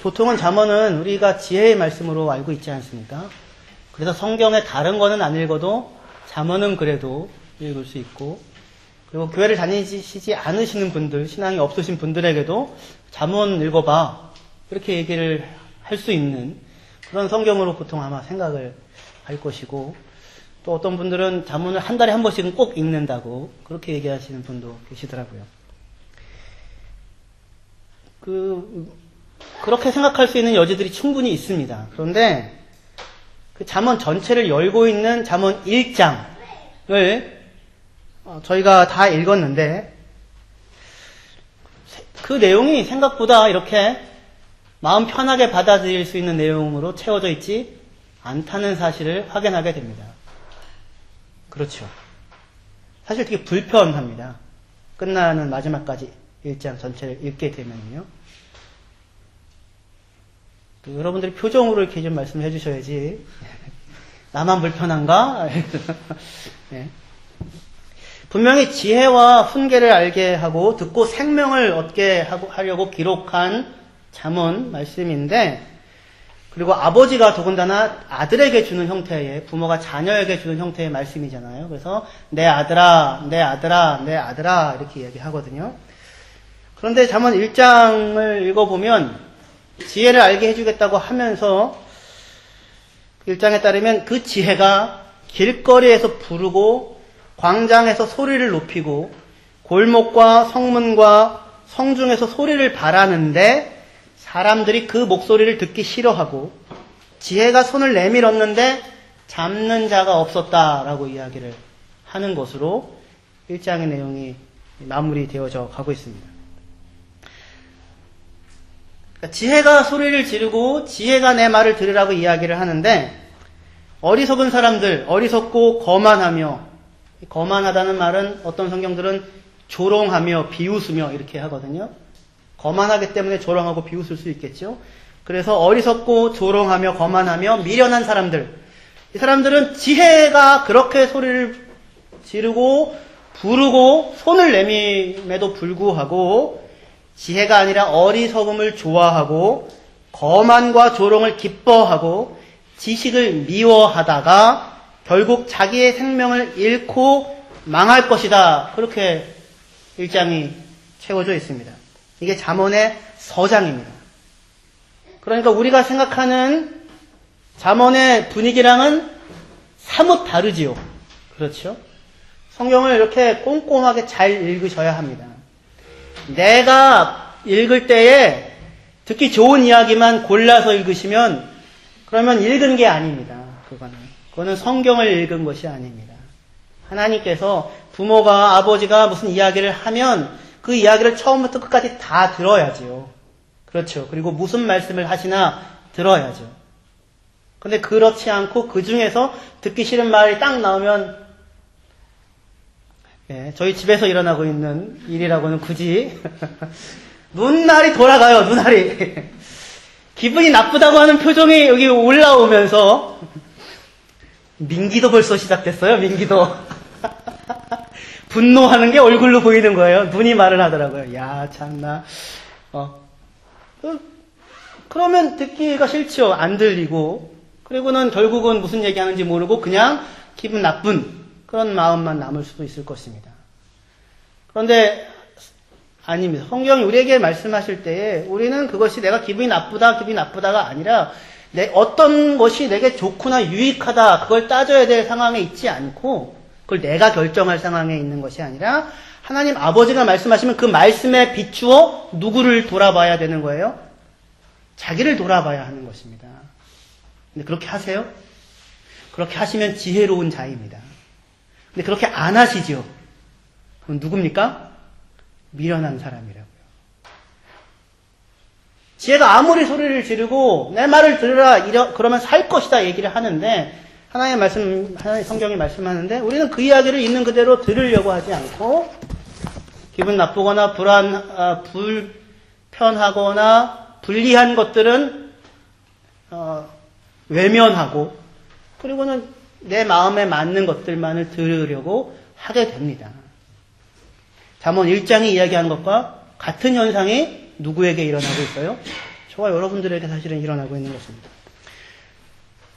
보통은 잠언은 우리가 지혜의 말씀으로 알고 있지 않습니까? 그래서 성경에 다른 거는 안 읽어도 잠언은 그래도 읽을 수 있고, 그리고 교회를 다니시지 않으시는 분들, 신앙이 없으신 분들에게도 잠언 읽어봐, 이렇게 얘기를 할 수 있는 그런 성경으로 보통 아마 생각을 할 것이고, 또 어떤 분들은 잠언을 한 달에 한 번씩은 꼭 읽는다고 그렇게 얘기하시는 분도 계시더라고요. 그렇게 생각할 수 있는 여지들이 충분히 있습니다. 그런데 그 잠언 전체를 열고 있는 잠언 1장을 저희가 다 읽었는데 그 내용이 생각보다 이렇게 마음 편하게 받아들일 수 있는 내용으로 채워져 있지 않다는 사실을 확인하게 됩니다. 그렇죠. 사실 되게 불편합니다. 끝나는 마지막까지 1장 전체를 읽게 되면요. 여러분들이 표정으로 이렇게 좀 말씀해 주셔야지. 나만 불편한가? 네. 분명히 지혜와 훈계를 알게 하고 듣고 생명을 얻게 하려고 기록한 잠언 말씀인데, 그리고 아버지가 더군다나 아들에게 주는 형태의, 부모가 자녀에게 주는 형태의 말씀이잖아요. 그래서 내 아들아, 내 아들아, 내 아들아 이렇게 이야기하거든요. 그런데 잠언 1장을 읽어보면 지혜를 알게 해주겠다고 하면서 1장에 따르면 그 지혜가 길거리에서 부르고 광장에서 소리를 높이고 골목과 성문과 성중에서 소리를 바라는데 사람들이 그 목소리를 듣기 싫어하고 지혜가 손을 내밀었는데 잡는 자가 없었다라고 이야기를 하는 것으로 1장의 내용이 마무리되어져 가고 있습니다. 그러니까 지혜가 소리를 지르고 지혜가 내 말을 들으라고 이야기를 하는데, 어리석은 사람들, 어리석고 거만하며, 거만하다는 말은 어떤 성경들은 조롱하며 비웃으며 이렇게 하거든요. 거만하기 때문에 조롱하고 비웃을 수 있겠죠. 그래서 어리석고 조롱하며 거만하며 미련한 사람들, 이 사람들은 지혜가 그렇게 소리를 지르고 부르고 손을 내밈에도 불구하고 지혜가 아니라 어리석음을 좋아하고 거만과 조롱을 기뻐하고 지식을 미워하다가 결국 자기의 생명을 잃고 망할 것이다. 그렇게 1장이 채워져 있습니다. 이게 잠언의 서장입니다. 그러니까 우리가 생각하는 잠언의 분위기랑은 사뭇 다르지요. 그렇죠? 성경을 이렇게 꼼꼼하게 잘 읽으셔야 합니다. 내가 읽을 때에 듣기 좋은 이야기만 골라서 읽으시면 그러면 읽은 게 아닙니다. 그거는 성경을 읽은 것이 아닙니다. 하나님께서 부모가 아버지가 무슨 이야기를 하면 그 이야기를 처음부터 끝까지 다 들어야지요. 그렇죠. 그리고 무슨 말씀을 하시나 들어야죠. 근데 그렇지 않고 그 중에서 듣기 싫은 말이 딱 나오면 저희 집에서 일어나고 있는 일이라고는 굳이 눈알이 돌아가요. 눈알이. 기분이 나쁘다고 하는 표정이 여기 올라오면서 민기도 벌써 시작됐어요. 민기도. 분노하는 게 얼굴로 보이는 거예요. 눈이 말을 하더라고요. 야, 참나. 그러면 듣기가 싫죠. 안 들리고. 그리고는 결국은 무슨 얘기하는지 모르고 그냥 기분 나쁜 그런 마음만 남을 수도 있을 것입니다. 그런데 아닙니다. 성경이 우리에게 말씀하실 때에 우리는 그것이 내가 기분이 나쁘다가 아니라 어떤 것이 내게 좋거나 유익하다 그걸 따져야 될 상황에 있지 않고 그걸 내가 결정할 상황에 있는 것이 아니라 하나님 아버지가 말씀하시면 그 말씀에 비추어 누구를 돌아봐야 되는 거예요? 자기를 돌아봐야 하는 것입니다. 근데 그렇게 하세요? 그렇게 하시면 지혜로운 자입니다. 근데 그렇게 안 하시죠? 그건 누굽니까? 미련한 사람이라고요. 지혜가 아무리 소리를 지르고 내 말을 들으라 그러면 살 것이다 얘기를 하는데 하나님 성경이 말씀하는데 우리는 그 이야기를 있는 그대로 들으려고 하지 않고 기분 나쁘거나 불편하거나 불리한 것들은 외면하고 그리고는 내 마음에 맞는 것들만을 들으려고 하게 됩니다. 잠언 1장이 이야기하는 것과 같은 현상이 누구에게 일어나고 있어요? 저와 여러분들에게 사실은 일어나고 있는 것입니다.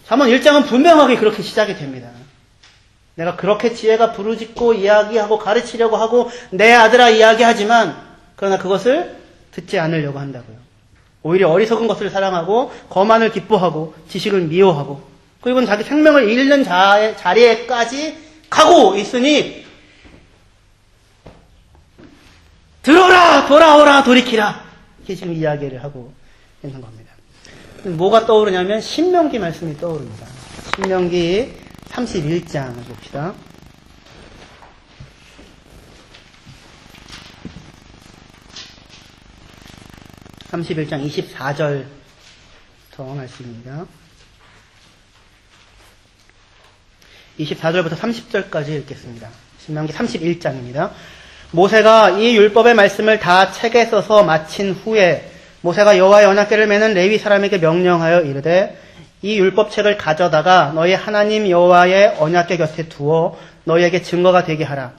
잠언 1장은 분명하게 그렇게 시작이 됩니다. 내가 그렇게 지혜가 부르짖고 이야기하고 가르치려고 하고 내 아들아 이야기하지만 그러나 그것을 듣지 않으려고 한다고요. 오히려 어리석은 것을 사랑하고 거만을 기뻐하고 지식을 미워하고 그리고 자기 생명을 잃는 자리에까지 가고 있으니 들어라 돌아오라 돌이키라 이렇게 지금 이야기를 하고 있는 겁니다. 뭐가 떠오르냐면 신명기 말씀이 떠오릅니다. 신명기 31장을 봅시다. (31장) 24절부터 말씀입니다. 24절부터 30절까지 읽겠습니다. 신명기 31장입니다. 모세가 이 율법의 말씀을 다 책에 써서 마친 후에 모세가 여호와의 언약궤를 메는 레위 사람에게 명령하여 이르되 이 율법책을 가져다가 너희 하나님 여호와의 언약궤 곁에 두어 너희에게 증거가 되게 하라.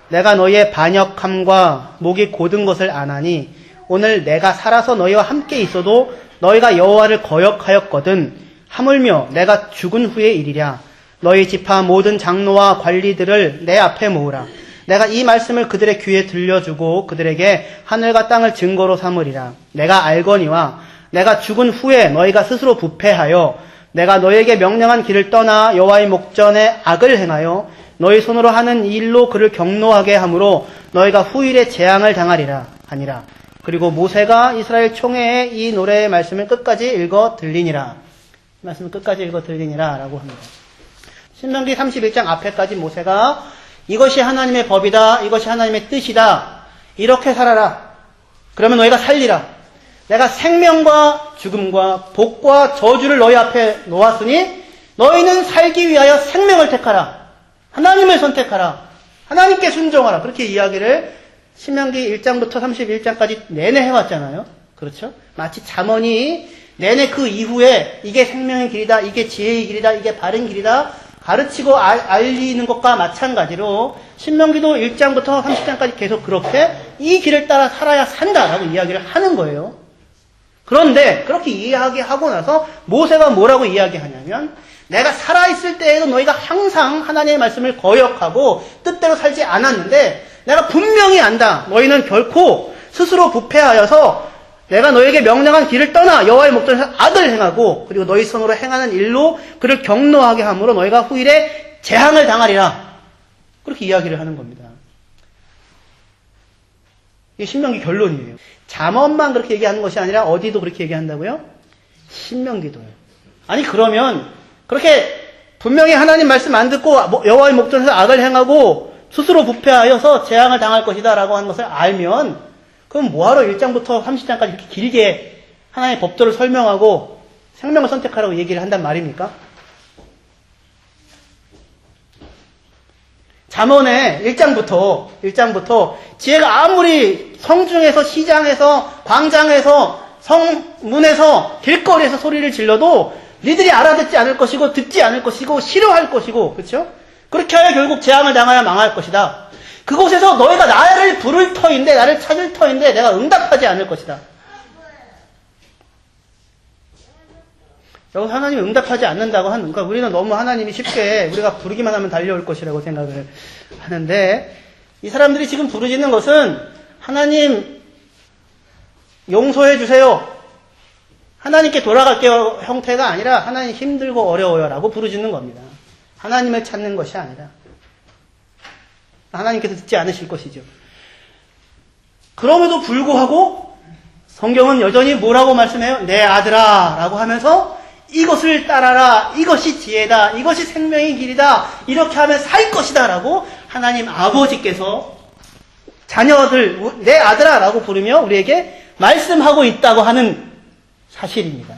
내가 너희의 반역함과 목이 곧은 것을 아나니 오늘 내가 살아서 너희와 함께 있어도 너희가 여호와를 거역하였거든 하물며 내가 죽은 후의 일이랴. 너희 지파 모든 장로와 관리들을 내 앞에 모으라. 내가 이 말씀을 그들의 귀에 들려주고 그들에게 하늘과 땅을 증거로 삼으리라. 내가 알거니와 내가 죽은 후에 너희가 스스로 부패하여 내가 너희에게 명령한 길을 떠나 여호와의 목전에 악을 행하여 너희 손으로 하는 일로 그를 경노하게 함으로 너희가 후일에 재앙을 당하리라 하니라. 그리고 모세가 이스라엘 총회에 이 노래의 말씀을 끝까지 읽어 들리니라. 말씀을 끝까지 읽어 들리니라 라고 합니다. 신명기 31장 앞에까지 모세가 이것이 하나님의 법이다. 이것이 하나님의 뜻이다. 이렇게 살아라. 그러면 너희가 살리라. 내가 생명과 죽음과 복과 저주를 너희 앞에 놓았으니 너희는 살기 위하여 생명을 택하라. 하나님을 선택하라. 하나님께 순종하라. 그렇게 이야기를 신명기 1장부터 31장까지 내내 해왔잖아요. 그렇죠? 마치 잠언이 내내 그 이후에 이게 생명의 길이다. 이게 지혜의 길이다. 이게 바른 길이다. 가르치고 알리는 것과 마찬가지로 신명기도 1장부터 30장까지 계속 그렇게 이 길을 따라 살아야 산다라고 이야기를 하는 거예요. 그런데 그렇게 이야기하고 나서 모세가 뭐라고 이야기하냐면 내가 살아있을 때에도 너희가 항상 하나님의 말씀을 거역하고 뜻대로 살지 않았는데 내가 분명히 안다. 너희는 결코 스스로 부패하여서 내가 너에게 명령한 길을 떠나 여호와의 목전에서 악을 행하고 그리고 너희 손으로 행하는 일로 그를 경노하게 함으로 너희가 후일에 재앙을 당하리라. 그렇게 이야기를 하는 겁니다. 이게 신명기 결론이에요. 잠언만 그렇게 얘기하는 것이 아니라 어디도 그렇게 얘기한다고요? 신명기도요. 아니 그러면 그렇게 분명히 하나님 말씀 안 듣고 여호와의 목전에서 악을 행하고 스스로 부패하여서 재앙을 당할 것이다 라고 하는 것을 알면 그럼 뭐하러 1장부터 30장까지 이렇게 길게 하나님의 법도를 설명하고 생명을 선택하라고 얘기를 한단 말입니까? 잠언의 1장부터 지혜가 아무리 성중에서 시장에서 광장에서 성문에서 길거리에서 소리를 질러도 니들이 알아듣지 않을 것이고 듣지 않을 것이고 싫어할 것이고 그렇죠? 그렇게 하여 결국 재앙을 당하여 망할 것이다. 그곳에서 너희가 나를 부를 터인데 나를 찾을 터인데 내가 응답하지 않을 것이다. 여기서 하나님이 응답하지 않는다고 하는, 그러니까 우리는 너무 하나님이 쉽게 우리가 부르기만 하면 달려올 것이라고 생각을 하는데 이 사람들이 지금 부르짖는 것은 하나님 용서해 주세요. 하나님께 돌아갈게요 형태가 아니라 하나님 힘들고 어려워요 라고 부르짖는 겁니다. 하나님을 찾는 것이 아니라 하나님께서 듣지 않으실 것이죠. 그럼에도 불구하고 성경은 여전히 뭐라고 말씀해요? 내 아들아 라고 하면서 이것을 따라라. 이것이 지혜다. 이것이 생명의 길이다. 이렇게 하면 살 것이다 라고 하나님 아버지께서 자녀들 내 아들아 라고 부르며 우리에게 말씀하고 있다고 하는 사실입니다.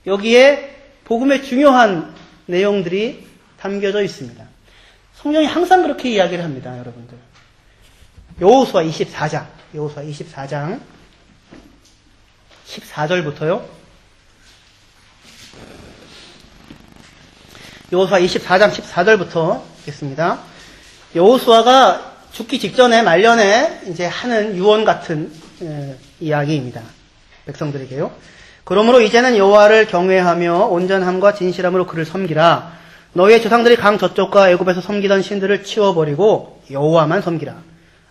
여기에 복음의 중요한 내용들이 담겨져 있습니다. 성경이 항상 그렇게 이야기를 합니다, 여러분들. 여호수아 24장 14절부터요. 여호수아 24장 14절부터 읽겠습니다. 여호수아가 죽기 직전에 말년에 이제 하는 유언 같은 이야기입니다. 백성들에게요. 그러므로 이제는 여호와를 경외하며 온전함과 진실함으로 그를 섬기라. 너희의 조상들이 강 저쪽과 애굽에서 섬기던 신들을 치워버리고 여호와만 섬기라.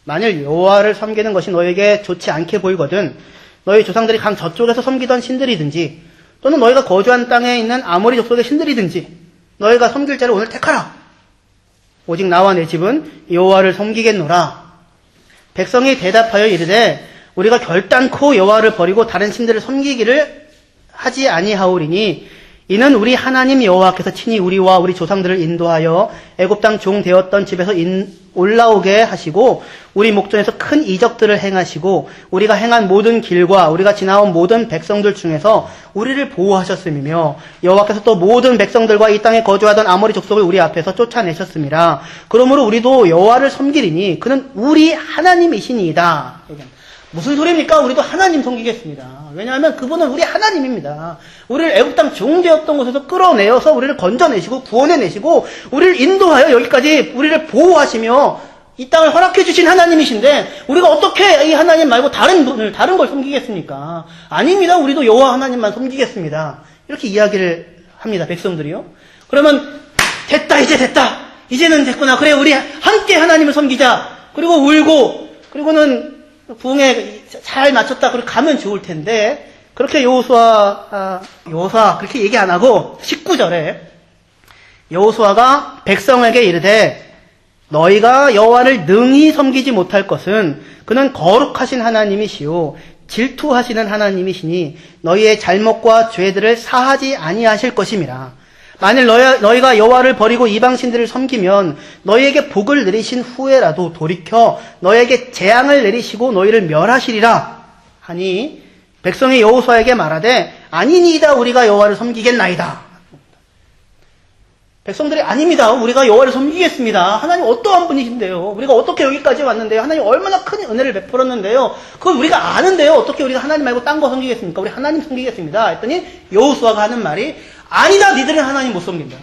만일 여호와를 섬기는 것이 너에게 좋지 않게 보이거든 너희 조상들이 강 저쪽에서 섬기던 신들이든지 또는 너희가 거주한 땅에 있는 아모리 족속의 신들이든지 너희가 섬길 자를 오늘 택하라. 오직 나와 내 집은 여호와를 섬기겠노라. 백성이 대답하여 이르되 우리가 결단코 여호와를 버리고 다른 신들을 섬기기를 하지 아니하오리니 이는 우리 하나님 여호와께서 친히 우리와 우리 조상들을 인도하여 애굽 땅 종 되었던 집에서 올라오게 하시고 우리 목전에서 큰 이적들을 행하시고 우리가 행한 모든 길과 우리가 지나온 모든 백성들 중에서 우리를 보호하셨음이며 여호와께서 또 모든 백성들과 이 땅에 거주하던 아모리 족속을 우리 앞에서 쫓아내셨음이라. 그러므로 우리도 여호와를 섬기리니 그는 우리 하나님이시니이다. 무슨 소리입니까? 우리도 하나님 섬기겠습니다. 왜냐하면 그분은 우리 하나님입니다. 우리를 애굽 땅 종되었던 곳에서 끌어내어서 우리를 건져내시고 구원해내시고 우리를 인도하여 여기까지 우리를 보호하시며 이 땅을 허락해 주신 하나님이신데 우리가 어떻게 이 하나님 말고 다른 걸 섬기겠습니까? 아닙니다. 우리도 여호와 하나님만 섬기겠습니다. 이렇게 이야기를 합니다. 백성들이요. 그러면 됐다. 이제는 됐구나. 그래 우리 함께 하나님을 섬기자. 그리고 울고 그리고는 부흥에 잘 맞췄다. 그리고 가면 좋을 텐데 그렇게 여호수아 그렇게 얘기 안 하고 19절에 여호수아가 백성에게 이르되 너희가 여호와를 능히 섬기지 못할 것은 그는 거룩하신 하나님이시요 질투하시는 하나님이시니 너희의 잘못과 죄들을 사하지 아니하실 것임이라. 만일 너희가 여호와를 버리고 이방신들을 섬기면 너희에게 복을 내리신 후에라도 돌이켜 너희에게 재앙을 내리시고 너희를 멸하시리라 하니 백성이 여호수아에게 말하되 아니니이다 우리가 여호와를 섬기겠나이다. 백성들이 아닙니다. 우리가 여호와를 섬기겠습니다. 하나님 어떠한 분이신데요. 우리가 어떻게 여기까지 왔는데요. 하나님 얼마나 큰 은혜를 베풀었는데요. 그걸 우리가 아는데요. 어떻게 우리가 하나님 말고 딴 거 섬기겠습니까? 우리 하나님 섬기겠습니다. 했더니 여호수아가 하는 말이 아니다. 니들은 하나님 못 섬긴다.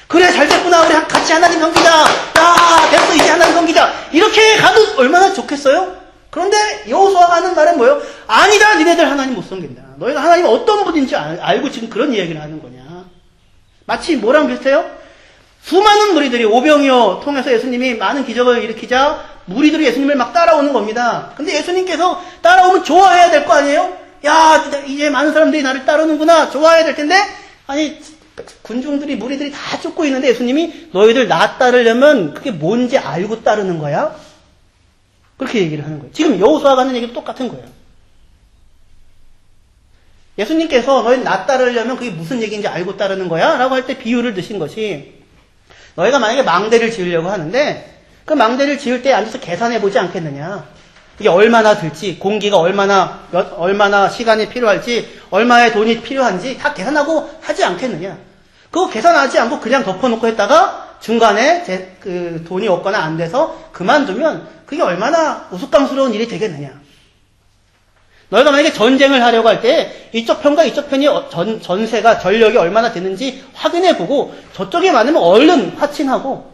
그래 잘 됐구나. 우리 같이 하나님 섬기자. 야 됐어 이제 하나님 섬기자. 이렇게 가도 얼마나 좋겠어요? 그런데 여호수아가 하는 말은 뭐예요? 아니다. 니네들 하나님 못 섬긴다. 너희가 하나님 어떤 분인지 알고 지금 그런 이야기를 하는 거냐. 마치 뭐랑 비슷해요? 수많은 무리들이 오병이어 통해서 예수님이 많은 기적을 일으키자 무리들이 예수님을 막 따라오는 겁니다. 근데 예수님께서 따라오면 좋아해야 될 거 아니에요? 야 이제 많은 사람들이 나를 따르는구나. 좋아해야 될 텐데 아니 군중들이 무리들이 다 쫓고 있는데 예수님이 너희들 나 따르려면 그게 뭔지 알고 따르는 거야? 그렇게 얘기를 하는 거예요. 지금 여호수아가 하는 얘기도 똑같은 거예요. 예수님께서 너희 나 따르려면 그게 무슨 얘기인지 알고 따르는 거야? 라고 할 때 비유를 드신 것이 너희가 만약에 망대를 지으려고 하는데 그 망대를 지을 때 앉아서 계산해 보지 않겠느냐. 이게 얼마나 들지, 공기가 얼마나 시간이 필요할지, 얼마의 돈이 필요한지 다 계산하고 하지 않겠느냐. 그거 계산하지 않고 그냥 덮어놓고 했다가 중간에 돈이 없거나 안 돼서 그만두면 그게 얼마나 우스꽝스러운 일이 되겠느냐. 너희가 만약에 전쟁을 하려고 할 때 이쪽 편과 이쪽 편이 전세가 전력이 얼마나 되는지 확인해보고 저쪽이 많으면 얼른 화친하고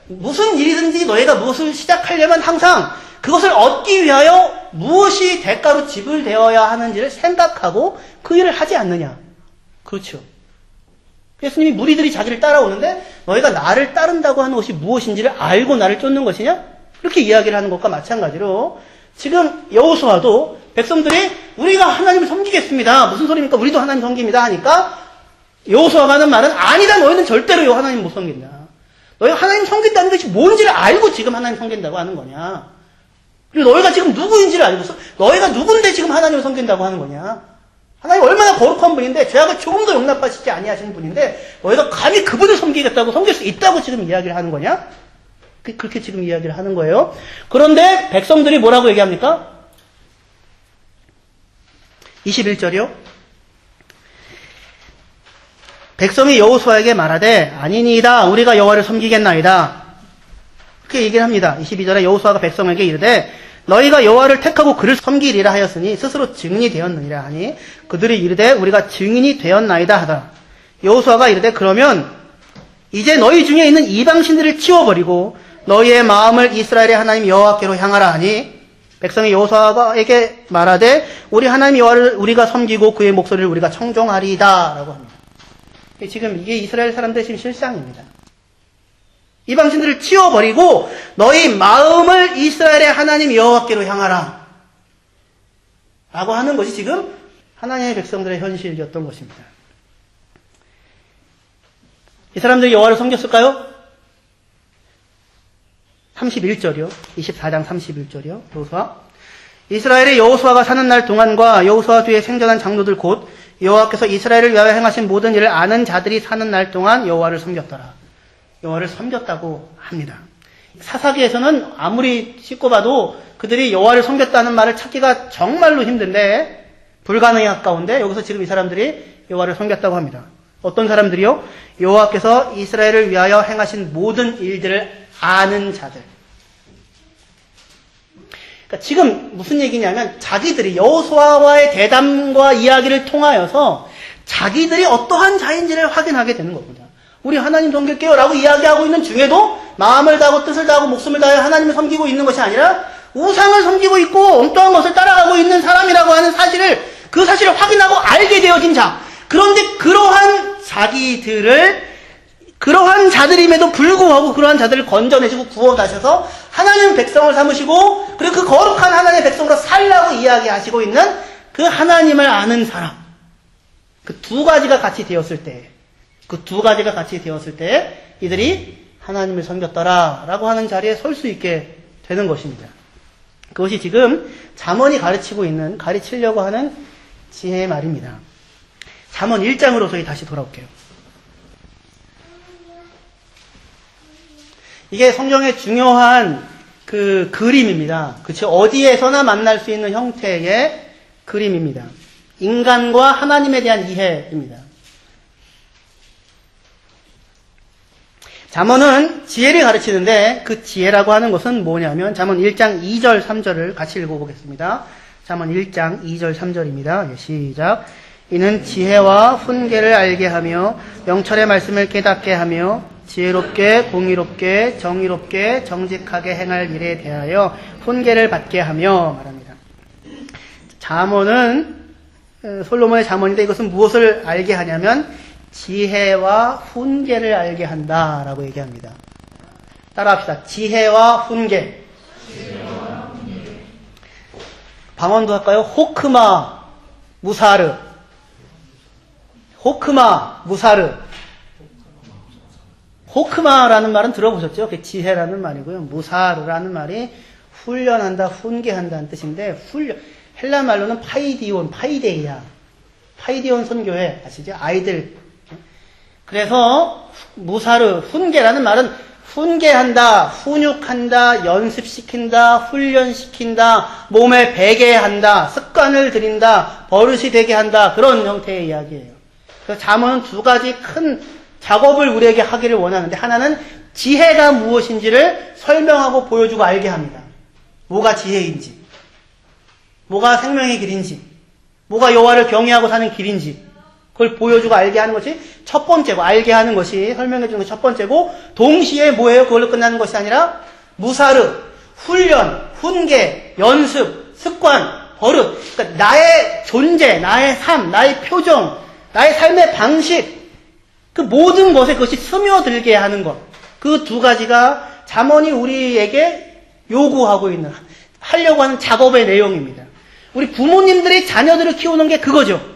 무슨 일이든지 너희가 무엇을 시작하려면 항상 그것을 얻기 위하여 무엇이 대가로 지불되어야 하는지를 생각하고 그 일을 하지 않느냐. 그렇죠. 예수님이 무리들이 자기를 따라오는데 너희가 나를 따른다고 하는 것이 무엇인지를 알고 나를 쫓는 것이냐? 그렇게 이야기를 하는 것과 마찬가지로 지금 여호수아도 백성들이 우리가 하나님을 섬기겠습니다. 무슨 소리입니까? 우리도 하나님 섬깁니다 하니까 여호수아가 하는 말은 아니다. 너희는 절대로 하나님 못 섬긴다. 너희가 하나님 섬긴다는 것이 뭔지를 알고 지금 하나님 섬긴다고 하는 거냐. 그리고 너희가 지금 누구인지를 알고서 너희가 누군데 지금 하나님을 섬긴다고 하는 거냐. 하나님 얼마나 거룩한 분인데 죄악을 조금도 용납하시지 아니하시는 분인데 너희가 감히 그분을 섬기겠다고 섬길 수 있다고 지금 이야기를 하는 거냐. 그렇게 지금 이야기를 하는 거예요. 그런데 백성들이 뭐라고 얘기합니까? 21절이요. 백성이 여호수아에게 말하되 아니니이다. 우리가 여호와를 섬기겠나이다. 그렇게 얘기를 합니다. 22절에 여호수아가 백성에게 이르되 너희가 여호와를 택하고 그를 섬기리라 하였으니 스스로 증인이 되었느니라 하니 그들이 이르되 우리가 증인이 되었나이다 하더라. 여호수아가 이르되 그러면 이제 너희 중에 있는 이방신들을 치워버리고 너희의 마음을 이스라엘의 하나님 여호와께로 향하라 하니 백성이 여호수아에게 말하되 우리 하나님 여호와를 우리가 섬기고 그의 목소리를 우리가 청종하리이다 라고 합니다. 지금 이게 이스라엘 사람들의 지금 실상입니다. 이방신들을 치워버리고 너희 마음을 이스라엘의 하나님 여호와께로 향하라 라고 하는 것이 지금 하나님의 백성들의 현실이었던 것입니다. 이 사람들이 여호와를 섬겼을까요? 31절이요. 24장 31절이요. 여호수아. 이스라엘의 여호수아가 사는 날 동안과 여호수아 뒤에 생존한 장로들 곧 여호와께서 이스라엘을 위하여 행하신 모든 일을 아는 자들이 사는 날 동안 여호와를 섬겼더라. 여호와를 섬겼다고 합니다. 사사기에서는 아무리 씻고 봐도 그들이 여호와를 섬겼다는 말을 찾기가 정말로 힘든데 불가능에 가까운데 여기서 지금 이 사람들이 여호와를 섬겼다고 합니다. 어떤 사람들이요? 여호와께서 이스라엘을 위하여 행하신 모든 일들을 아는 자들. 그러니까 지금 무슨 얘기냐면 자기들이 여호수아와의 대담과 이야기를 통하여서 자기들이 어떠한 자인지를 확인하게 되는 겁니다. 우리 하나님 섬길게요 라고 이야기하고 있는 중에도 마음을 다하고 뜻을 다하고 목숨을 다하여 하나님을 섬기고 있는 것이 아니라 우상을 섬기고 있고 엉뚱한 것을 따라가고 있는 사람이라고 하는 사실을 그 사실을 확인하고 알게 되어진 자. 그런데 그러한 자들임에도 불구하고 그러한 자들을 건져내시고 구원하셔서 하나님 백성을 삼으시고 그리고 그 거룩한 하나님의 백성으로 살라고 이야기하시고 있는 그 하나님을 아는 사람. 그 두 가지가 같이 되었을 때 이들이 하나님을 섬겼더라 라고 하는 자리에 설 수 있게 되는 것입니다. 그것이 지금 잠언이 가르치려고 하는 지혜의 말입니다. 잠언 1장으로 저희 다시 돌아올게요. 이게 성경의 중요한 그 그림입니다. 그치? 어디에서나 만날 수 있는 형태의 그림입니다. 인간과 하나님에 대한 이해입니다. 잠언은 지혜를 가르치는데 그 지혜라고 하는 것은 뭐냐면 잠언 1장 2절 3절을 같이 읽어보겠습니다. 잠언 1장 2절 3절입니다. 시작. 이는 지혜와 훈계를 알게 하며 명철의 말씀을 깨닫게 하며 지혜롭게 공의롭게 정의롭게 정직하게 행할 일에 대하여 훈계를 받게 하며 말합니다. 잠언은 솔로몬의 잠언인데 이것은 무엇을 알게 하냐면 지혜와 훈계를 알게 한다라고 얘기합니다. 따라합시다. 지혜와 훈계. 방언도 할까요? 호크마 무사르. 호크마 무사르. 호크마라는 말은 들어보셨죠? 그게 지혜라는 말이고요. 무사르라는 말이 훈련한다, 훈계한다는 뜻인데 헬라 말로는 파이데이야. 파이디온 선교회 아시죠? 아이들. 그래서 무사르, 훈계라는 말은 훈계한다, 훈육한다, 연습시킨다, 훈련시킨다, 몸에 배게 한다, 습관을 들인다, 버릇이 되게 한다. 그런 형태의 이야기예요. 그래서 잠언은 두 가지 큰 작업을 우리에게 하기를 원하는데 하나는 지혜가 무엇인지를 설명하고 보여주고 알게 합니다. 뭐가 지혜인지, 뭐가 생명의 길인지, 뭐가 여호와를 경외하고 사는 길인지 그걸 보여주고 알게 하는 것이 첫 번째고 알게 하는 것이 설명해 주는 것이 첫 번째고 동시에 뭐예요? 그걸로 끝나는 것이 아니라 무사르, 훈련, 훈계, 연습, 습관, 버릇 그러니까 나의 존재, 나의 삶, 나의 표정, 나의 삶의 방식 그 모든 것에 그것이 스며들게 하는 것. 그 두 가지가 잠언이 우리에게 요구하고 있는, 하려고 하는 작업의 내용입니다. 우리 부모님들이 자녀들을 키우는 게 그거죠.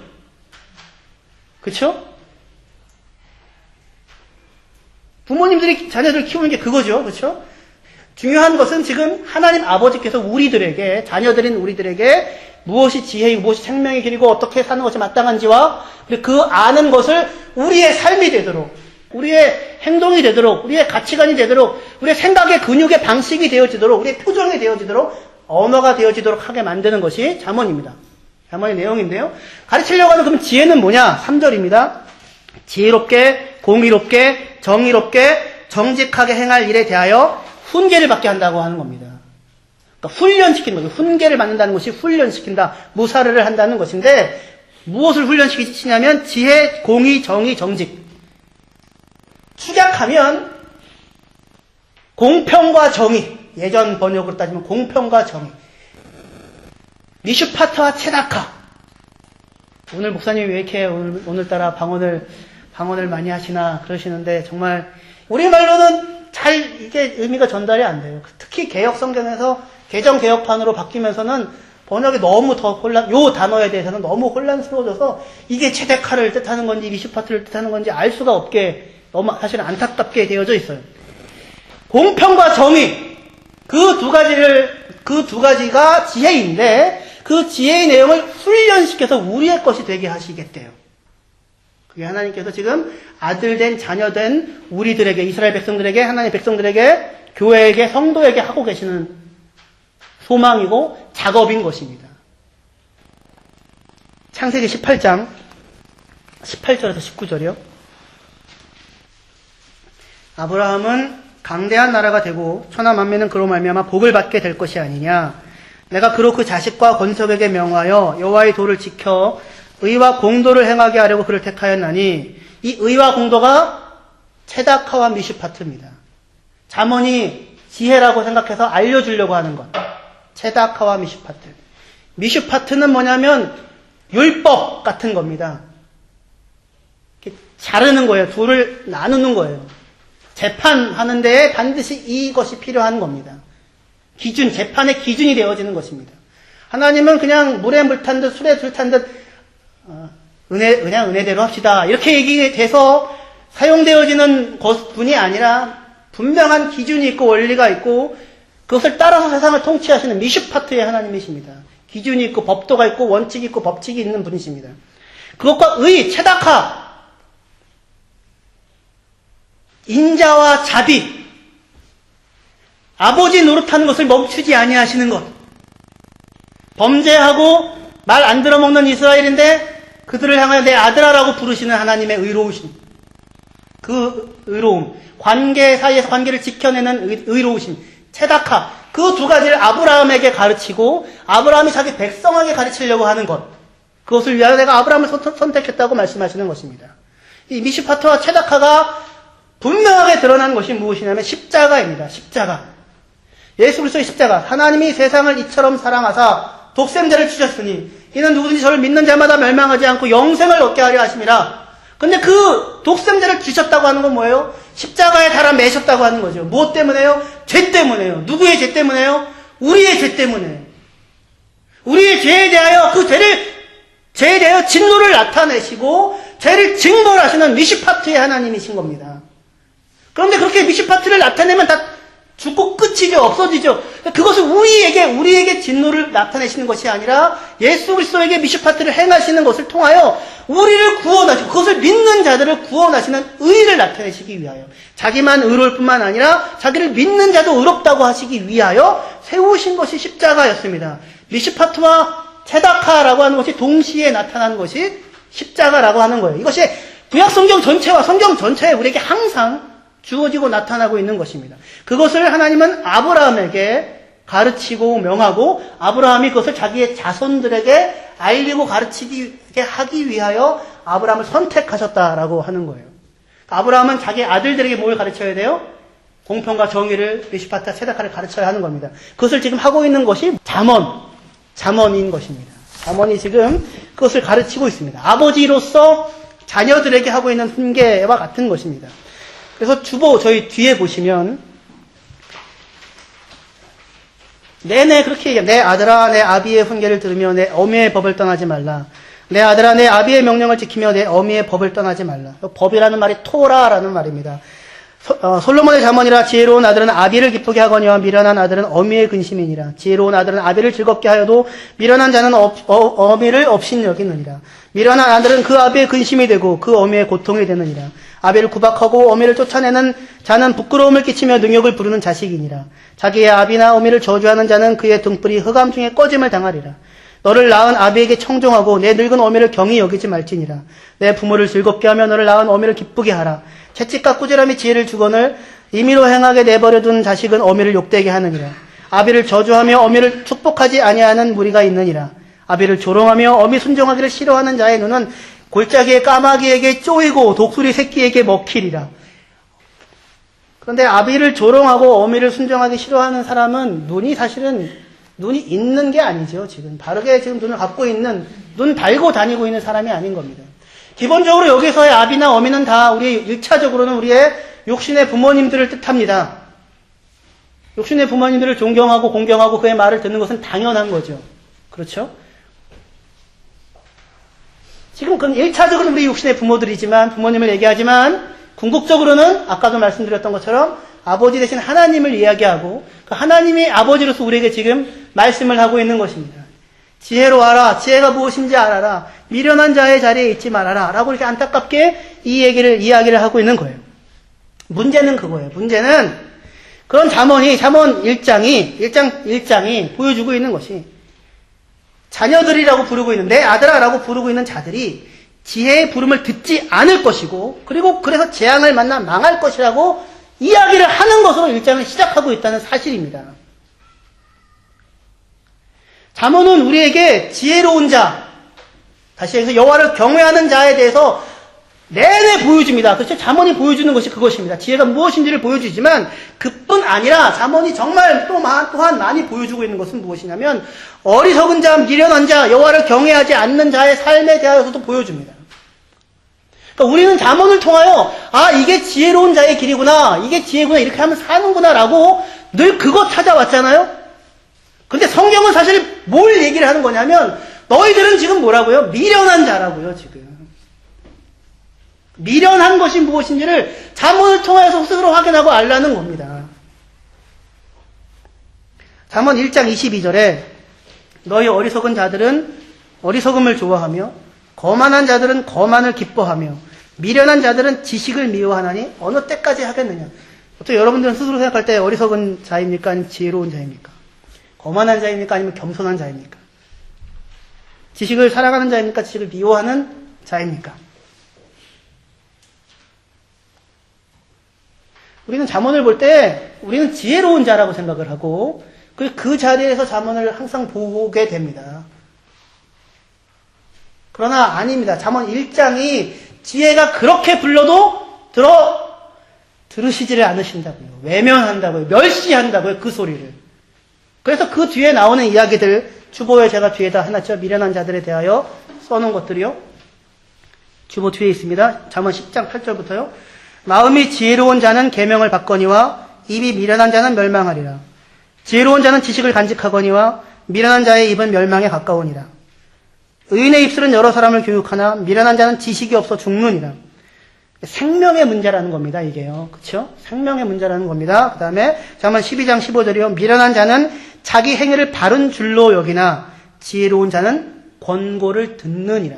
그쵸? 부모님들이 자녀들을 키우는 게 그거죠. 그쵸? 중요한 것은 지금 하나님 아버지께서 우리들에게, 자녀들인 우리들에게 무엇이 지혜이고 무엇이 생명의 길이고 어떻게 사는 것이 마땅한지와 그 아는 것을 우리의 삶이 되도록 우리의 행동이 되도록 우리의 가치관이 되도록 우리의 생각의 근육의 방식이 되어지도록 우리의 표정이 되어지도록 언어가 되어지도록 하게 만드는 것이 잠언입니다. 잠언의 내용인데요. 가르치려고 하는 그럼 지혜는 뭐냐? 3절입니다. 지혜롭게 공의롭게 정의롭게 정직하게 행할 일에 대하여 훈계를 받게 한다고 하는 겁니다. 그러니까 훈련시키는 거죠. 훈계를 받는다는 것이 훈련시킨다. 무사르를 한다는 것인데 무엇을 훈련시키냐면 지혜, 공의, 정의, 정직. 축약하면 공평과 정의. 예전 번역으로 따지면 공평과 정의. 미슈파트와 체다카. 오늘 목사님이 왜 이렇게 오늘따라 방언을 많이 하시나 그러시는데, 정말 우리말로는 잘 이게 의미가 전달이 안 돼요. 특히 개혁 성경에서 개정 개혁판으로 바뀌면서는 번역이 너무 요 단어에 대해서는 너무 혼란스러워져서 이게 체데카를 뜻하는 건지 미슈파트를 뜻하는 건지 알 수가 없게, 너무 사실은 안타깝게 되어져 있어요. 공평과 정의, 그 두 가지가 지혜인데, 그 지혜의 내용을 훈련시켜서 우리의 것이 되게 하시겠대요. 그게 하나님께서 지금 아들된 자녀된 우리들에게, 이스라엘 백성들에게, 하나님의 백성들에게, 교회에게, 성도에게 하고 계시는 소망이고 작업인 것입니다. 창세기 18장 18절에서 19절이요. 아브라함은 강대한 나라가 되고 천하 만민은 그로 말미암아 복을 받게 될 것이 아니냐. 내가 그로 그 자식과 건석에게 명하여 여호와의 도를 지켜 의와 공도를 행하게 하려고 그를 택하였나니, 이 의와 공도가 체다카와 미슈파트입니다. 잠언이 지혜라고 생각해서 알려주려고 하는 것. 체다카와 미슈파트. 미슈파트는 뭐냐면 율법 같은 겁니다. 이렇게 자르는 거예요. 둘을 나누는 거예요. 재판하는 데에 반드시 이것이 필요한 겁니다. 기준, 재판의 기준이 되어지는 것입니다. 하나님은 그냥 물에 물 탄 듯 술에 술 탄 듯 그냥 은혜대로 합시다, 이렇게 얘기돼서 사용되어지는 분이 아니라 분명한 기준이 있고 원리가 있고 그것을 따라서 세상을 통치하시는 미슈파트의 하나님이십니다. 기준이 있고 법도가 있고 원칙이 있고 법칙이 있는 분이십니다. 그것과 의, 체다카, 인자와 자비, 아버지 노릇하는 것을 멈추지 아니하시는 것. 범죄하고 말 안 들어먹는 이스라엘인데 그들을 향하여 내 아들아라고 부르시는 하나님의 의로우심. 그 의로움, 관계 사이에서 관계를 지켜내는 의로우심, 체다카, 그 두 가지를 아브라함에게 가르치고 아브라함이 자기 백성에게 가르치려고 하는 것, 그것을 위하여 내가 아브라함을 선택했다고 말씀하시는 것입니다. 이 미슈파트와 체다카가 분명하게 드러난 것이 무엇이냐면 십자가입니다. 십자가. 예수 그리스도의 십자가. 하나님이 세상을 이처럼 사랑하사 독생자를 주셨으니 이는 누구든지 저를 믿는 자마다 멸망하지 않고 영생을 얻게 하려 하심이라. 근데 그 독생자를 주셨다고 하는 건 뭐예요? 십자가에 달아 매셨다고 하는 거죠. 무엇 때문에요? 죄 때문에요. 누구의 죄 때문에요? 우리의 죄 때문에. 우리의 죄에 대하여 죄에 대하여 진노를 나타내시고 죄를 징벌하시는 미슈파트의 하나님이신 겁니다. 그런데 그렇게 미슈파트를 나타내면 다 죽고 끝이죠. 없어지죠. 그것을 우리에게 진노를 나타내시는 것이 아니라 예수 그리스도에게 미슈파트를 행하시는 것을 통하여 우리를 구원하시고 그것을 믿는 자들을 구원하시는 의를 나타내시기 위하여, 자기만 의로울 뿐만 아니라 자기를 믿는 자도 의롭다고 하시기 위하여 세우신 것이 십자가였습니다. 미슈파트와 체다카라고 하는 것이 동시에 나타나는 것이 십자가라고 하는 거예요. 이것이 구약 성경 전체와 성경 전체에 우리에게 항상 주어지고 나타나고 있는 것입니다. 그것을 하나님은 아브라함에게 가르치고 명하고 아브라함이 그것을 자기의 자손들에게 알리고 가르치게 하기 위하여 아브라함을 선택하셨다라고 하는 거예요. 아브라함은 자기 아들들에게 뭘 가르쳐야 돼요? 공평과 정의를, 미슈파트와 체다카를 가르쳐야 하는 겁니다. 그것을 지금 하고 있는 것이 잠언인 것입니다. 잠언이 지금 그것을 가르치고 있습니다. 아버지로서 자녀들에게 하고 있는 훈계와 같은 것입니다. 그래서 저희 뒤에 보시면 내내 그렇게 얘기해요. 내 아들아 내 아비의 훈계를 들으며 내 어미의 법을 떠나지 말라. 내 아들아 내 아비의 명령을 지키며 내 어미의 법을 떠나지 말라. 법이라는 말이 토라라는 말입니다. 솔로몬의 잠언이라. 지혜로운 아들은 아비를 기쁘게 하거니와 미련한 아들은 어미의 근심이니라. 지혜로운 아들은 아비를 즐겁게 하여도 미련한 자는 어미를 업신여기느니라. 미련한 아들은 그 아비의 근심이 되고 그 어미의 고통이 되느니라. 아비를 구박하고 어미를 쫓아내는 자는 부끄러움을 끼치며 능욕을 부르는 자식이니라. 자기의 아비나 어미를 저주하는 자는 그의 등불이 흑암 중에 꺼짐을 당하리라. 너를 낳은 아비에게 청종하고 내 늙은 어미를 경히 여기지 말지니라. 내 부모를 즐겁게 하며 너를 낳은 어미를 기쁘게 하라. 채찍과 꾸지람이 지혜를 주거늘 임의로 행하게 내버려둔 자식은 어미를 욕되게 하느니라. 아비를 저주하며 어미를 축복하지 아니하는 무리가 있느니라. 아비를 조롱하며 어미 순종하기를 싫어하는 자의 눈은 골짜기의 까마귀에게 쪼이고 독수리 새끼에게 먹히리라. 그런데 아비를 조롱하고 어미를 순종하기 싫어하는 사람은 눈이 사실은 눈이 있는 게 아니죠. 지금 바르게 지금 눈을 갖고 있는, 눈 달고 다니고 있는 사람이 아닌 겁니다. 기본적으로 여기서의 아비나 어미는 다 우리 1차적으로는 우리의 육신의 부모님들을 뜻합니다. 육신의 부모님들을 존경하고 공경하고 그의 말을 듣는 것은 당연한 거죠. 그렇죠? 지금 그건 1차적으로는 우리 육신의 부모들이지만, 부모님을 얘기하지만, 궁극적으로는 아까도 말씀드렸던 것처럼 아버지 대신 하나님을 이야기하고, 그 하나님이 아버지로서 우리에게 지금 말씀을 하고 있는 것입니다. 지혜로 와라. 지혜가 무엇인지 알아라. 미련한 자의 자리에 있지 말아라. 라고 이렇게 안타깝게 이야기를 하고 있는 거예요. 문제는 그거예요. 문제는 그런 잠언 1장이 보여주고 있는 것이, 자녀들이라고 부르고 있는, 내 아들아라고 부르고 있는 자들이 지혜의 부름을 듣지 않을 것이고, 그리고 그래서 재앙을 만나 망할 것이라고 이야기를 하는 것으로 1장을 시작하고 있다는 사실입니다. 잠언은 우리에게 지혜로운 자, 다시 해서 여호와를 경외하는 자에 대해서 내내 보여줍니다. 그렇죠? 잠언이 보여주는 것이 그것입니다. 지혜가 무엇인지를 보여주지만 그뿐 아니라 잠언이 정말 또한 많이 보여주고 있는 것은 무엇이냐면, 어리석은 자, 미련한 자, 여호와를 경외하지 않는 자의 삶에 대하여서도 보여줍니다. 그러니까 우리는 잠언을 통하여 이게 지혜로운 자의 길이구나, 이게 지혜구나, 이렇게 하면 사는구나 라고 늘 그거 찾아왔잖아요. 근데 성경은 사실 뭘 얘기를 하는 거냐면, 너희들은 지금 뭐라고요? 미련한 자라고요. 지금 미련한 것이 무엇인지를 잠언을 통해서 스스로 확인하고 알라는 겁니다. 잠언 1장 22절에 너희 어리석은 자들은 어리석음을 좋아하며 거만한 자들은 거만을 기뻐하며 미련한 자들은 지식을 미워하나니 어느 때까지 하겠느냐. 어떻게 여러분들은 스스로 생각할 때 어리석은 자입니까? 아니면 지혜로운 자입니까? 거만한 자입니까? 아니면 겸손한 자입니까? 지식을 사랑하는 자입니까? 지식을 미워하는 자입니까? 우리는 잠언을 볼 때 우리는 지혜로운 자라고 생각을 하고 그 자리에서 잠언을 항상 보게 됩니다. 그러나 아닙니다. 잠언 1장이 지혜가 그렇게 불러도 들으시지를 않으신다고요. 외면한다고요. 멸시한다고요. 그 소리를. 그래서 그 뒤에 나오는 이야기들, 주보에 제가 뒤에다 해놨죠. 미련한 자들에 대하여 써놓은 것들이요. 주보 뒤에 있습니다. 잠언 10장 8절부터요. 마음이 지혜로운 자는 계명을 받거니와 입이 미련한 자는 멸망하리라. 지혜로운 자는 지식을 간직하거니와 미련한 자의 입은 멸망에 가까우니라. 의인의 입술은 여러 사람을 교육하나 미련한 자는 지식이 없어 죽느니라. 생명의 문제라는 겁니다. 이게요. 그렇죠? 생명의 문제라는 겁니다. 그 다음에 잠언 12장 15절이요. 미련한 자는 자기 행위를 바른 줄로 여기나 지혜로운 자는 권고를 듣느니라.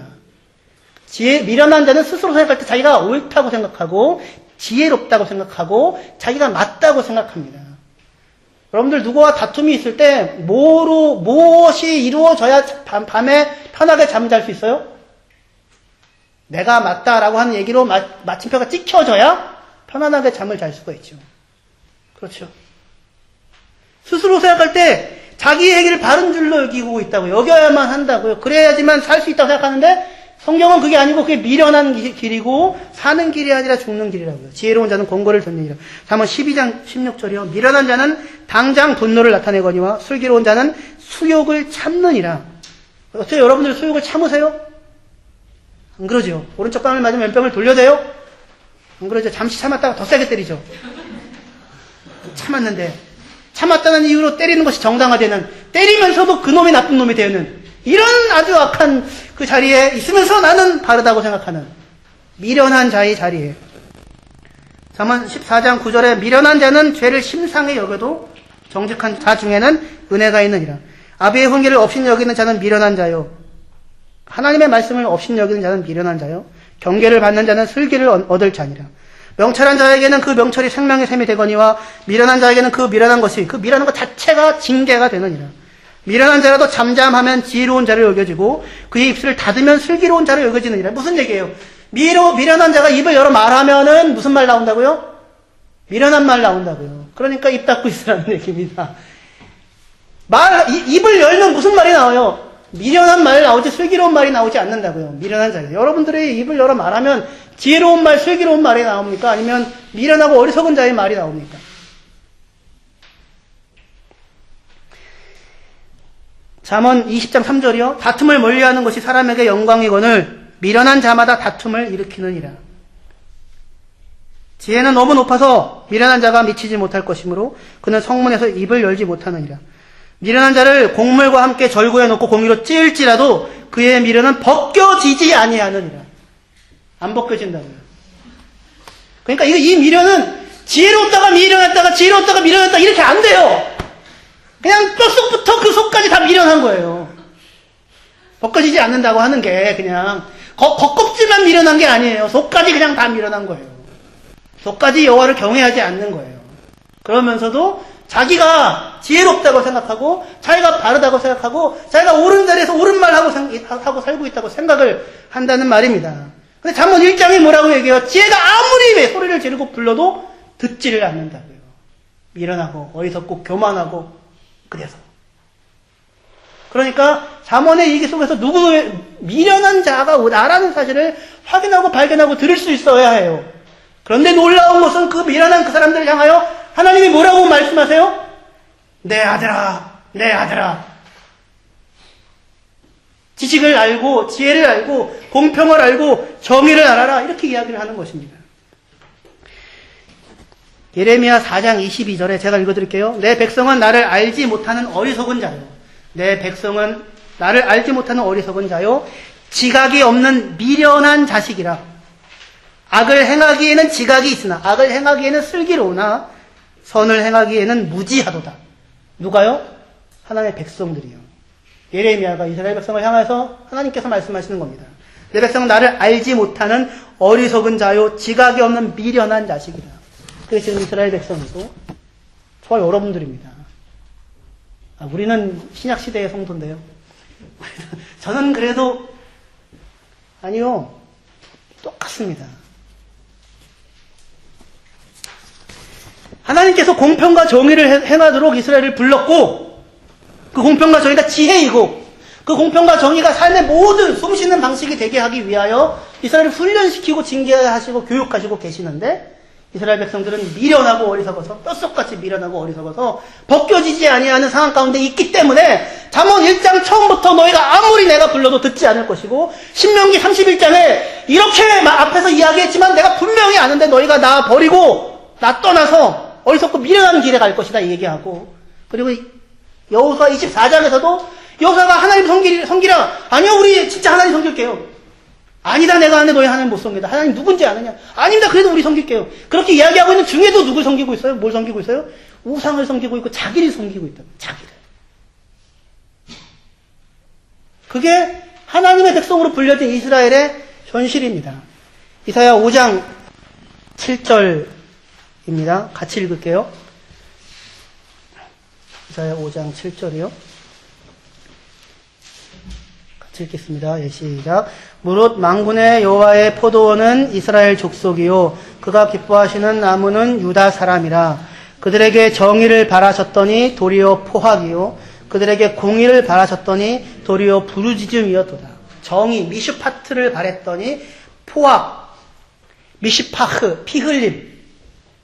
미련한 자는 스스로 생각할 때 자기가 옳다고 생각하고 지혜롭다고 생각하고 자기가 맞다고 생각합니다. 여러분들 누구와 다툼이 있을 때 무엇이 이루어져야 밤에 편하게 잠잘 수 있어요? 내가 맞다라고 하는 얘기로 마침표가 찍혀져야 편안하게 잠을 잘 수가 있죠. 그렇죠. 스스로 생각할 때 자기 얘기를 바른 줄로 여기고 여겨야만 한다고요. 그래야지만 살 수 있다고 생각하는데 성경은 그게 아니고 그게 미련한 길이고 사는 길이 아니라 죽는 길이라고요. 지혜로운 자는 권고를 듣느니라. 잠언 12장 16절이요. 미련한 자는 당장 분노를 나타내거니와 슬기로운 자는 수욕을 참느니라. 어떻게 여러분들 수욕을 참으세요? 안 그러죠? 오른쪽 뺨을 맞으면 왼뺨을 돌려대요? 안 그러죠? 잠시 참았다가 더 세게 때리죠. 참았는데 참았다는 이유로 때리는 것이 정당화되는, 때리면서도 그놈이 나쁜 놈이 되는 이런 아주 악한 그 자리에 있으면서 나는 바르다고 생각하는 미련한 자의 자리에. 잠언 14장 9절에 미련한 자는 죄를 심상히 여겨도 정직한 자 중에는 은혜가 있느니라. 아비의 훈계를 업신여기는 자는 미련한 자요. 하나님의 말씀을 업신여기는 자는 미련한 자요. 경계를 받는 자는 슬기를 얻을 자니라. 명철한 자에게는 그 명철이 생명의 샘이 되거니와 미련한 자에게는 그 미련한 것 자체가 징계가 되느니라. 미련한 자라도 잠잠하면 지혜로운 자를 여겨지고 그의 입술을 닫으면 슬기로운 자를 여겨지느니라. 무슨 얘기예요? 미련한 자가 입을 열어 말하면은 무슨 말 나온다고요? 미련한 말 나온다고요. 그러니까 입 닫고 있으라는 얘기입니다. 입을 열면 무슨 말이 나와요? 미련한 말 나오지 슬기로운 말이 나오지 않는다고요. 미련한 자가. 여러분들이 입을 열어 말하면 지혜로운 말, 슬기로운 말이 나옵니까? 아니면 미련하고 어리석은 자의 말이 나옵니까? 잠언 20장 3절이요. 다툼을 멀리하는 것이 사람에게 영광이거늘 미련한 자마다 다툼을 일으키느니라. 지혜는 너무 높아서 미련한 자가 미치지 못할 것이므로 그는 성문에서 입을 열지 못하느니라. 미련한 자를 곡물과 함께 절구해 놓고 공의로 찌을지라도 그의 미련은 벗겨지지 아니하느니라. 안 벗겨진다고요. 그러니까 이 미련은 지혜로웠다가 미련했다가 지혜로웠다가 미련했다가 이렇게 안 돼요. 그냥 뼛속부터 그 속까지 다 미련한 거예요. 벗겨지지 않는다고 하는 게 그냥 겉껍질만 미련한 게 아니에요. 속까지 그냥 다 미련한 거예요. 속까지 여호와를 경외하지 않는 거예요. 그러면서도 자기가 지혜롭다고 생각하고 자기가 바르다고 생각하고 자기가 옳은 자리에서 옳은 말 하고 살고 있다고 생각을 한다는 말입니다. 근데 잠언 1장이 뭐라고 얘기해요? 지혜가 아무리 왜 소리를 지르고 불러도 듣지를 않는다고요. 미련하고 어리석고 교만하고 그래서. 그러니까 잠언의 얘기 속에서 누구의 미련한 자가 나라는 사실을 확인하고 발견하고 들을 수 있어야 해요. 그런데 놀라운 것은 그 미련한 그 사람들을 향하여 하나님이 뭐라고 말씀하세요? 내 아들아, 내 아들아. 지식을 알고 지혜를 알고 공평을 알고 정의를 알아라. 이렇게 이야기를 하는 것입니다. 예레미야 4장 22절에 제가 읽어드릴게요. 내 백성은 나를 알지 못하는 어리석은 자요. 내 백성은 나를 알지 못하는 어리석은 자요. 지각이 없는 미련한 자식이라. 악을 행하기에는 지각이 있으나 악을 행하기에는 슬기로우나 선을 행하기에는 무지하도다. 누가요? 하나님의 백성들이요. 예레미야가 이스라엘 백성을 향해서 하나님께서 말씀하시는 겁니다. 내 백성은 나를 알지 못하는 어리석은 자요. 지각이 없는 미련한 자식이다. 그게 지금 이스라엘 백성이고 저와 여러분들입니다. 우리는 신약시대의 성도인데요. 저는 그래도 아니요. 똑같습니다. 하나님께서 공평과 정의를 행하도록 이스라엘을 불렀고 그 공평과 정의가 지혜이고 그 공평과 정의가 삶의 모든 숨쉬는 방식이 되게 하기 위하여 이스라엘을 훈련시키고 징계하시고 교육하시고 계시는데 이스라엘 백성들은 미련하고 어리석어서 뼛속같이 미련하고 어리석어서 벗겨지지 아니하는 상황 가운데 있기 때문에 잠언 1장 처음부터 너희가 아무리 내가 불러도 듣지 않을 것이고 신명기 31장에 이렇게 앞에서 이야기했지만 내가 분명히 아는데 너희가 나 버리고 나 떠나서 어리석고 미련한 길에 갈 것이다 얘기하고 그리고 여호수아 24장에서도 여호수아가 하나님 섬기라. 아니요 우리 진짜 하나님 섬길게요. 아니다 내가 아는데 너희 하나님 못 섬긴다. 하나님 누군지 아느냐. 아닙니다 그래도 우리 섬길게요. 그렇게 이야기하고 있는 중에도 누굴 섬기고 있어요? 뭘 섬기고 있어요? 우상을 섬기고 있고 자기를 섬기고 있다. 자기를. 그게 하나님의 백성으로 불려진 이스라엘의 현실입니다. 이사야 5장 7절입니다. 같이 읽을게요. 이사야 5장 7절이요. 같이 읽겠습니다. 예, 시작. 무릇 만군의 여호와의 포도원은 이스라엘 족속이요 그가 기뻐하시는 나무는 유다 사람이라. 그들에게 정의를 바라셨더니 도리어 포악이요 그들에게 공의를 바라셨더니 도리어 부르짖음이었도다. 정의 미슈파트를 바랬더니 포악 미시파흐 피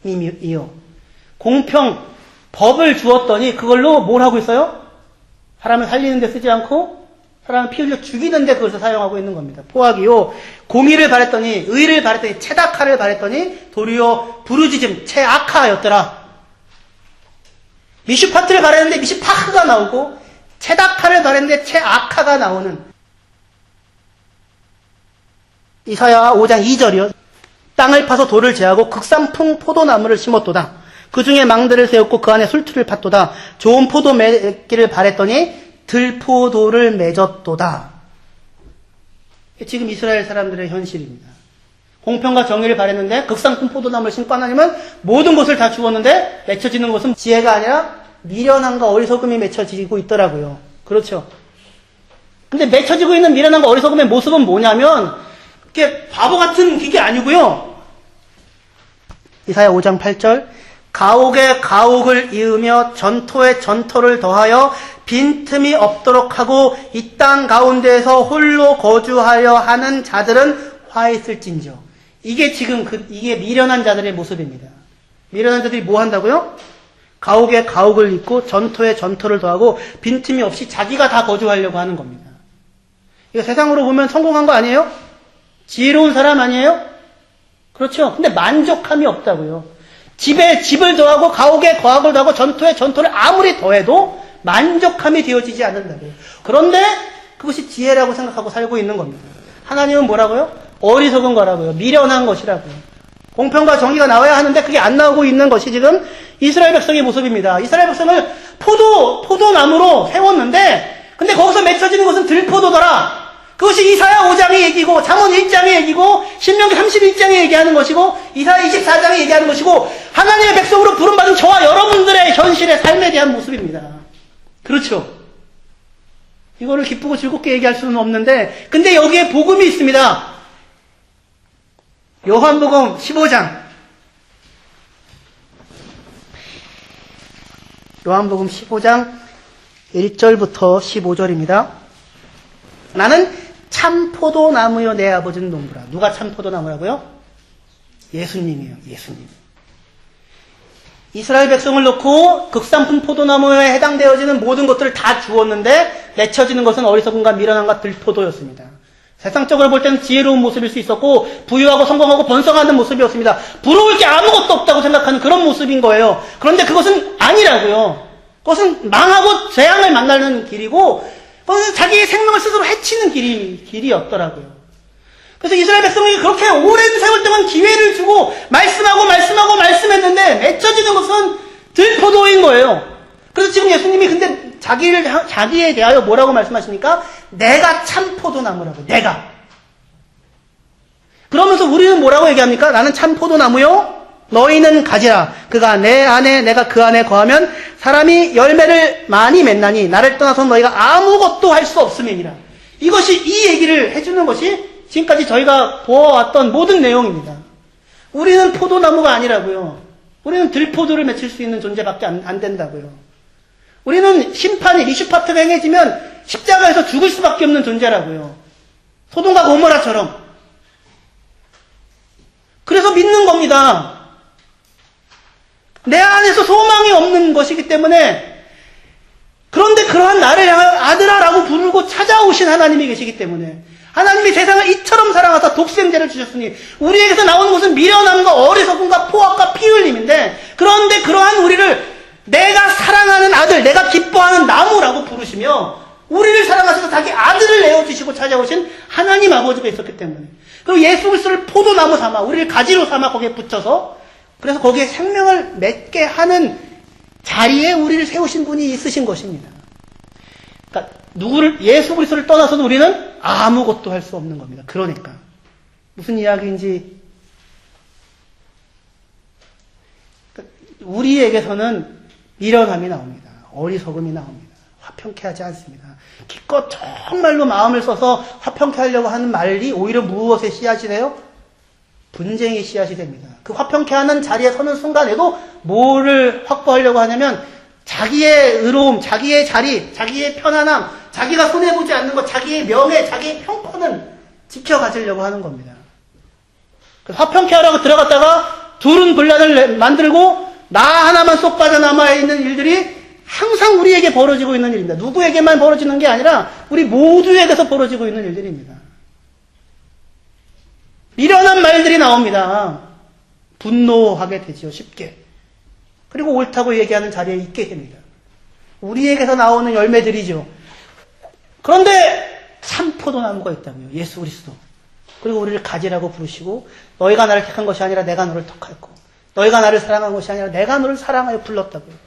흘림이요 공평 법을 주었더니 그걸로 뭘 하고 있어요? 사람을 살리는 데 쓰지 않고 사람을 피 흘려 죽이는데 그것을 사용하고 있는 겁니다. 포악이요. 공의를 바랬더니, 의를 바랬더니, 체다카를 바랬더니, 도리어 부르짖음, 체아카였더라. 미슈파트를 바랬는데 미슈파크가 나오고, 체다카를 바랬는데 체아카가 나오는. 이사야 5장 2절이요. 땅을 파서 돌을 제하고 극산풍 포도나무를 심었도다. 그 중에 망들을 세웠고 그 안에 술투를 팠도다. 좋은 포도 맺기를 바랬더니 들포도를 맺었도다. 지금 이스라엘 사람들의 현실입니다. 공평과 정의를 바랬는데 극상품 포도나무를 심고 하나님은 모든 것을 다 주었는데 맺혀지는 것은 지혜가 아니라 미련함과 어리석음이 맺혀지고 있더라고요. 그렇죠. 근데 맺혀지고 있는 미련함과 어리석음의 모습은 뭐냐면 그게 바보 같은 그게 아니고요. 이사야 5장 8절 가옥에 가옥을 이으며 전토에 전토를 더하여 빈틈이 없도록 하고 이 땅 가운데에서 홀로 거주하려 하는 자들은 화있을진저. 이게 지금 이게 미련한 자들의 모습입니다. 미련한 자들이 뭐 한다고요? 가옥에 가옥을 잇고 전토에 전토를 더하고 빈틈이 없이 자기가 다 거주하려고 하는 겁니다. 이거 세상으로 보면 성공한 거 아니에요? 지혜로운 사람 아니에요? 그렇죠. 근데 만족함이 없다고요. 집에 집을 더하고 가옥에 가옥을 더하고 전토에 전토를 아무리 더해도 만족함이 되어지지 않는다고요. 그런데 그것이 지혜라고 생각하고 살고 있는 겁니다. 하나님은 뭐라고요? 어리석은 거라고요. 미련한 것이라고요. 공평과 정의가 나와야 하는데 그게 안 나오고 있는 것이 지금 이스라엘 백성의 모습입니다. 이스라엘 백성을 포도나무로 세웠는데 근데 거기서 맺혀지는 것은 들포도더라. 그것이 이사야 5장의 얘기고 잠언 1장의 얘기고 신명기 31장의 얘기하는 것이고 이사야 24장의 얘기하는 것이고 하나님의 백성으로 부름받은 저와 여러분들의 현실의 삶에 대한 모습입니다. 그렇죠. 이거를 기쁘고 즐겁게 얘기할 수는 없는데 근데 여기에 복음이 있습니다. 요한복음 15장 요한복음 15장 1절부터 15절입니다. 나는 참 포도나무요 내 아버지는 농부라. 누가 참 포도나무라고요? 예수님이에요. 예수님. 이스라엘 백성을 놓고 극산품 포도나무에 해당되어지는 모든 것들을 다 주었는데 맺혀지는 것은 어리석음과 미련함과 들포도였습니다. 세상적으로 볼 때는 지혜로운 모습일 수 있었고 부유하고 성공하고 번성하는 모습이었습니다. 부러울 게 아무것도 없다고 생각하는 그런 모습인 거예요. 그런데 그것은 아니라고요. 그것은 망하고 재앙을 만나는 길이고 그것은 자기의 생명을 스스로 해치는 길이었더라고요. 그래서 이스라엘 백성이 그렇게 오랜 세월 동안 기회를 주고 말씀했는데 맺혀지는 것은 들포도인 거예요. 그래서 지금 예수님이 근데 자기에 대하여 뭐라고 말씀하십니까? 내가 참 포도나무라고. 내가. 그러면서 우리는 뭐라고 얘기합니까? 나는 참 포도나무요. 너희는 가지라. 그가 내 안에 내가 그 안에 거하면 사람이 열매를 많이 맺나니 나를 떠나서 너희가 아무것도 할 수 없음이니라. 이것이 이 얘기를 해주는 것이 지금까지 저희가 보아왔던 모든 내용입니다. 우리는 포도나무가 아니라고요. 우리는 들포도를 맺힐 수 있는 존재밖에 안 된다고요. 우리는 심판이 미슈파트가 행해지면 십자가에서 죽을 수밖에 없는 존재라고요. 소돔과 고모라처럼. 그래서 믿는 겁니다. 내 안에서 소망이 없는 것이기 때문에 그런데 그러한 나를 향하여 아들아라고 부르고 찾아오신 하나님이 계시기 때문에 하나님이 세상을 이처럼 사랑하사 독생자를 주셨으니 우리에게서 나오는 것은 미련함과 어리석음과 포악과 피 흘림인데 그런데 그러한 우리를 내가 사랑하는 아들, 내가 기뻐하는 나무라고 부르시며 우리를 사랑하셔서 자기 아들을 내어주시고 찾아오신 하나님 아버지가 있었기 때문에 그리고 예수 그리스도를 포도나무 삼아 우리를 가지로 삼아 거기에 붙여서 그래서 거기에 생명을 맺게 하는 자리에 우리를 세우신 분이 있으신 것입니다. 그러니까 예수 그리스도를 떠나서는 우리는 아무것도 할 수 없는 겁니다. 그러니까 무슨 이야기인지 우리에게서는 미련함이 나옵니다. 어리석음이 나옵니다. 화평케 하지 않습니다. 기껏 정말로 마음을 써서 화평케 하려고 하는 말이 오히려 무엇의 씨앗이 돼요? 분쟁의 씨앗이 됩니다. 그 화평케 하는 자리에 서는 순간에도 뭐를 확보하려고 하냐면 자기의 의로움, 자기의 자리, 자기의 편안함, 자기가 손해보지 않는 것, 자기의 명예, 자기의 평판을 지켜가지려고 하는 겁니다. 그래서 화평케 하라고 들어갔다가 둘은 분란을 만들고 나 하나만 쏙 빠져남아 있는 일들이 항상 우리에게 벌어지고 있는 일입니다. 누구에게만 벌어지는 게 아니라 우리 모두에게서 벌어지고 있는 일들입니다. 미련한 말들이 나옵니다. 분노하게 되지요, 쉽게. 그리고 옳다고 얘기하는 자리에 있게 됩니다. 우리에게서 나오는 열매들이죠. 그런데 참 포도나무가 있다고요. 예수 그리스도. 그리고 우리를 가지라고 부르시고 너희가 나를 택한 것이 아니라 내가 너를 택했고 너희가 나를 사랑한 것이 아니라 내가 너를 사랑하여 불렀다고요.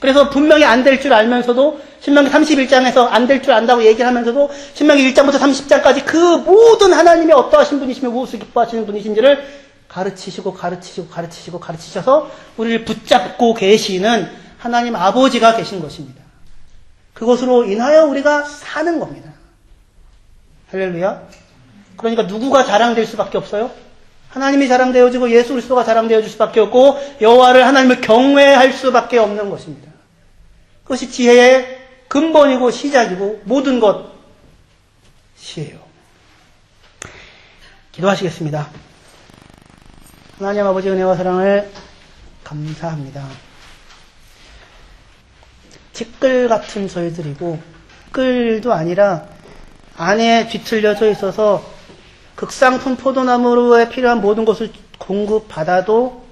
그래서 분명히 안 될 줄 알면서도 신명기 31장에서 안 될 줄 안다고 얘기를 하면서도 신명기 1장부터 30장까지 그 모든 하나님이 어떠하신 분이시며 무엇을 기뻐하시는 분이신지를 가르치셔서 우리를 붙잡고 계시는 하나님 아버지가 계신 것입니다. 그것으로 인하여 우리가 사는 겁니다. 할렐루야. 그러니까 누구가 자랑될 수밖에 없어요? 하나님이 자랑되어지고 예수 그리스도가 자랑되어질 수밖에 없고 여호와를 하나님을 경외할 수밖에 없는 것입니다. 그것이 지혜의 근본이고 시작이고 모든 것이에요. 기도하시겠습니다. 하나님 아버지 은혜와 사랑을 감사합니다. 티끌 같은 저희들이고, 끌도 아니라 안에 뒤틀려져 있어서 극상품 포도나무에 필요한 모든 것을 공급받아도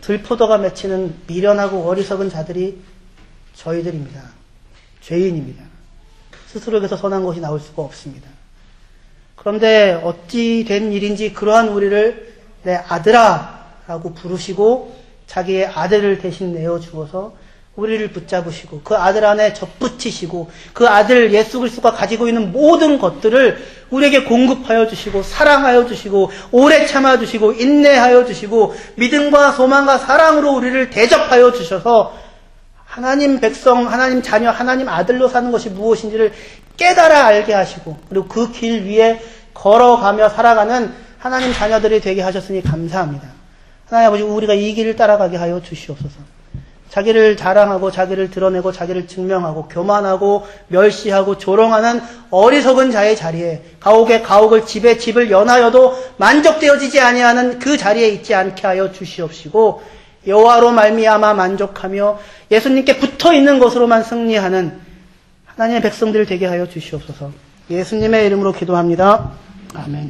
들포도가 맺히는 미련하고 어리석은 자들이 저희들입니다. 죄인입니다. 스스로에게서 선한 것이 나올 수가 없습니다. 그런데 어찌 된 일인지 그러한 우리를 내 아들아 라고 부르시고 자기의 아들을 대신 내어주어서 우리를 붙잡으시고 그 아들 안에 접붙이시고 그 아들 예수 그리스도가 가지고 있는 모든 것들을 우리에게 공급하여 주시고 사랑하여 주시고 오래 참아 주시고 인내하여 주시고 믿음과 소망과 사랑으로 우리를 대접하여 주셔서 하나님 백성, 하나님 자녀, 하나님 아들로 사는 것이 무엇인지를 깨달아 알게 하시고 그리고 그 길 위에 걸어가며 살아가는 하나님 자녀들이 되게 하셨으니 감사합니다. 하나님 아버지, 우리가 이 길을 따라가게 하여 주시옵소서. 자기를 자랑하고 자기를 드러내고 자기를 증명하고 교만하고 멸시하고 조롱하는 어리석은 자의 자리에 가옥에 가옥을 집에 집을 연하여도 만족되어지지 아니하는 그 자리에 있지 않게 하여 주시옵시고 여호와로 말미암아 만족하며 예수님께 붙어있는 것으로만 승리하는 하나님의 백성들 되게 하여 주시옵소서. 예수님의 이름으로 기도합니다. 아멘.